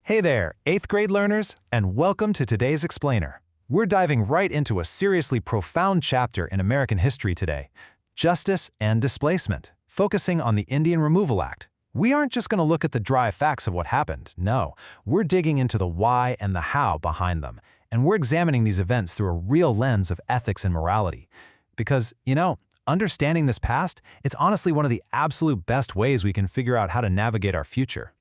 Hey there, 8th grade learners, and welcome to today's Explainer. We're diving right into a seriously profound chapter in American history today, justice and displacement, focusing on the Indian Removal Act. We aren't just going to look at the dry facts of what happened, no, we're digging into the why and the how behind them, and we're examining these events through a real lens of ethics and morality. Because, understanding this past, it's honestly one of the absolute best ways we can figure out how to navigate our future.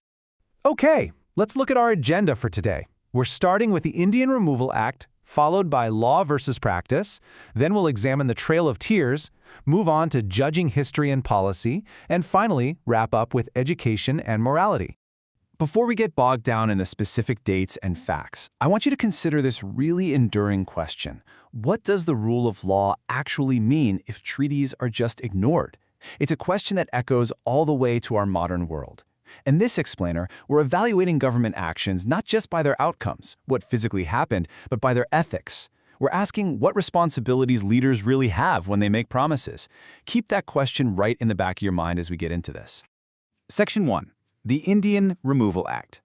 Okay. Let's look at our agenda for today. We're starting with the Indian Removal Act, followed by law versus practice. Then we'll examine the Trail of Tears, move on to judging history and policy, and finally wrap up with education and morality. Before we get bogged down in the specific dates and facts, I want you to consider this really enduring question. What does the rule of law actually mean if treaties are just ignored? It's a question that echoes all the way to our modern world. In this explainer, we're evaluating government actions not just by their outcomes, what physically happened, but by their ethics. We're asking what responsibilities leaders really have when they make promises. Keep that question right in the back of your mind as we get into this. Section 1. The Indian Removal Act.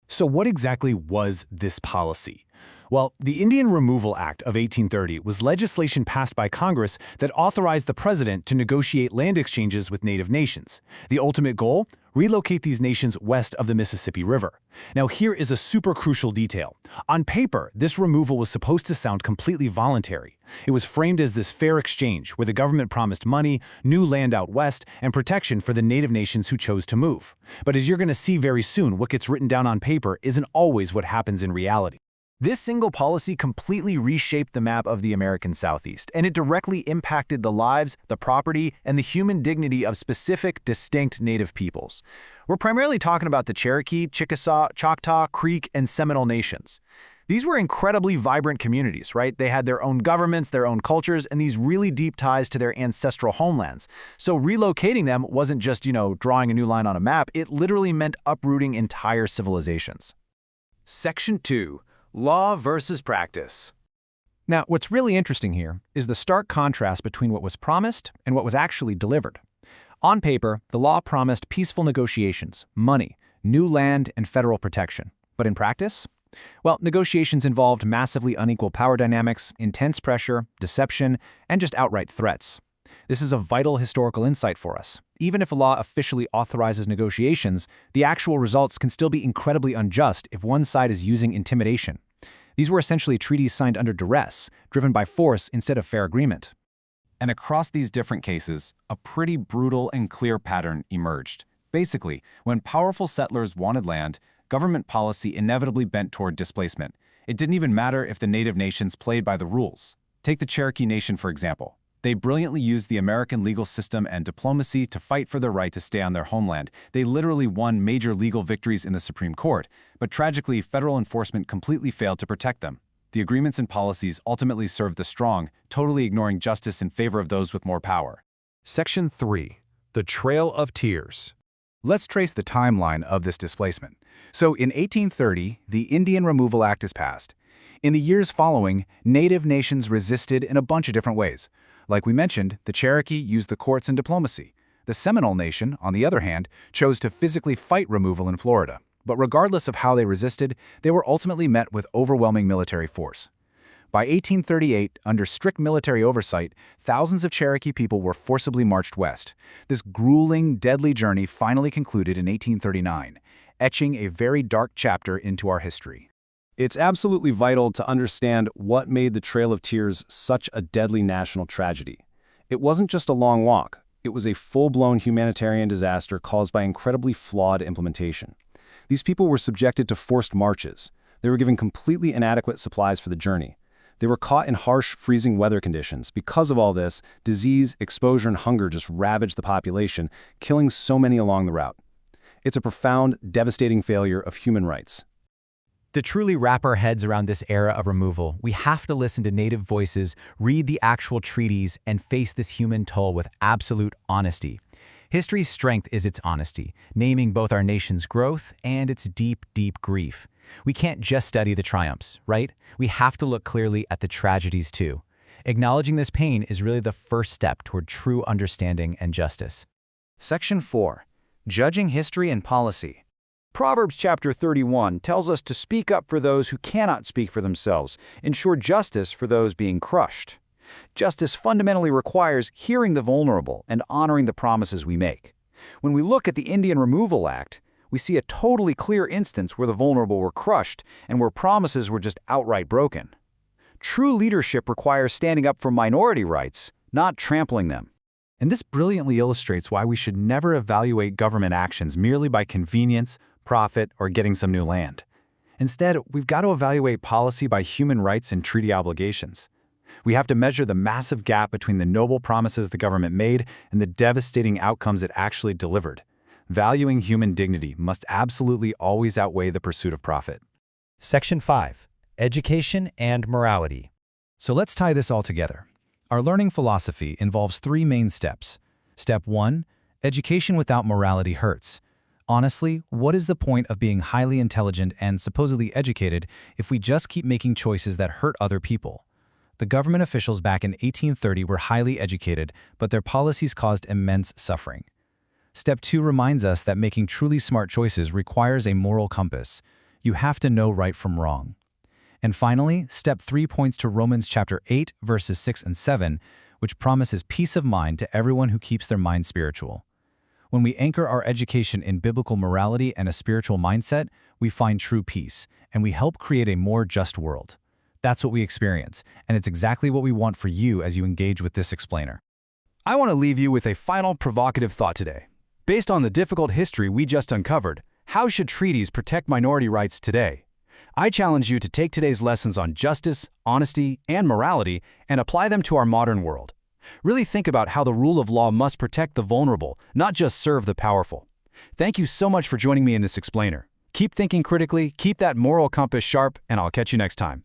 So what exactly was this policy? Well, the Indian Removal Act of 1830 was legislation passed by Congress that authorized the president to negotiate land exchanges with native nations. The ultimate goal? Relocate these nations west of the Mississippi River. Now here is a super crucial detail. On paper, this removal was supposed to sound completely voluntary. It was framed as this fair exchange where the government promised money, new land out west, and protection for the native nations who chose to move. But as you're going to see very soon, what gets written down on paper isn't always what happens in reality. This single policy completely reshaped the map of the American Southeast, and it directly impacted the lives, the property, and the human dignity of specific, distinct Native peoples. We're primarily talking about the Cherokee, Chickasaw, Choctaw, Creek, and Seminole nations. These were incredibly vibrant communities, right? They had their own governments, their own cultures, and these really deep ties to their ancestral homelands. So relocating them wasn't just, drawing a new line on a map. It literally meant uprooting entire civilizations. Section 2. Law versus practice. Now, what's really interesting here is the stark contrast between what was promised and what was actually delivered. On paper, the law promised peaceful negotiations, money, new land, and federal protection. But in practice? Well, negotiations involved massively unequal power dynamics, intense pressure, deception, and just outright threats. This is a vital historical insight for us. Even if a law officially authorizes negotiations, the actual results can still be incredibly unjust if one side is using intimidation. These were essentially treaties signed under duress, driven by force instead of fair agreement. And across these different cases, a pretty brutal and clear pattern emerged. Basically, when powerful settlers wanted land, government policy inevitably bent toward displacement. It didn't even matter if the native nations played by the rules. Take the Cherokee Nation, for example. They brilliantly used the American legal system and diplomacy to fight for their right to stay on their homeland. They literally won major legal victories in the Supreme Court, but tragically, federal enforcement completely failed to protect them. The agreements and policies ultimately served the strong, totally ignoring justice in favor of those with more power. Section 3. The Trail of Tears. Let's trace the timeline of this displacement. So in 1830, the Indian Removal Act is passed. In the years following, native nations resisted in a bunch of different ways. Like we mentioned, the Cherokee used the courts and diplomacy. The Seminole Nation, on the other hand, chose to physically fight removal in Florida. But regardless of how they resisted, they were ultimately met with overwhelming military force. By 1838, under strict military oversight, thousands of Cherokee people were forcibly marched west. This grueling, deadly journey finally concluded in 1839, etching a very dark chapter into our history. It's absolutely vital to understand what made the Trail of Tears such a deadly national tragedy. It wasn't just a long walk. It was a full-blown humanitarian disaster caused by incredibly flawed implementation. These people were subjected to forced marches. They were given completely inadequate supplies for the journey. They were caught in harsh, freezing weather conditions. Because of all this, disease, exposure, and hunger just ravaged the population, killing so many along the route. It's a profound, devastating failure of human rights. To truly wrap our heads around this era of removal, we have to listen to native voices, read the actual treaties, and face this human toll with absolute honesty. History's strength is its honesty, naming both our nation's growth and its deep, deep grief. We can't just study the triumphs, right? We have to look clearly at the tragedies too. Acknowledging this pain is really the first step toward true understanding and justice. Section 4. Judging History and Policy. Proverbs chapter 31 tells us to speak up for those who cannot speak for themselves, ensure justice for those being crushed. Justice fundamentally requires hearing the vulnerable and honoring the promises we make. When we look at the Indian Removal Act, we see a totally clear instance where the vulnerable were crushed and where promises were just outright broken. True leadership requires standing up for minority rights, not trampling them. And this brilliantly illustrates why we should never evaluate government actions merely by convenience, profit, or getting some new land. Instead, we've got to evaluate policy by human rights and treaty obligations. We have to measure the massive gap between the noble promises the government made and the devastating outcomes it actually delivered. Valuing human dignity must absolutely always outweigh the pursuit of profit. Section 5. Education and Morality. So let's tie this all together. Our learning philosophy involves 3 main steps. Step 1. Education without morality hurts. Honestly, what is the point of being highly intelligent and supposedly educated if we just keep making choices that hurt other people? The government officials back in 1830 were highly educated, but their policies caused immense suffering. Step 2 reminds us that making truly smart choices requires a moral compass. You have to know right from wrong. And finally, Step 3 points to Romans chapter 8, verses 6 and 7, which promises peace of mind to everyone who keeps their mind spiritual. When we anchor our education in biblical morality and a spiritual mindset, we find true peace, and we help create a more just world. That's what we experience, and it's exactly what we want for you as you engage with this explainer. I want to leave you with a final provocative thought today. Based on the difficult history we just uncovered, how should treaties protect minority rights today? I challenge you to take today's lessons on justice, honesty, and morality and apply them to our modern world. Really think about how the rule of law must protect the vulnerable, not just serve the powerful. Thank you so much for joining me in this explainer. Keep thinking critically, keep that moral compass sharp, and I'll catch you next time.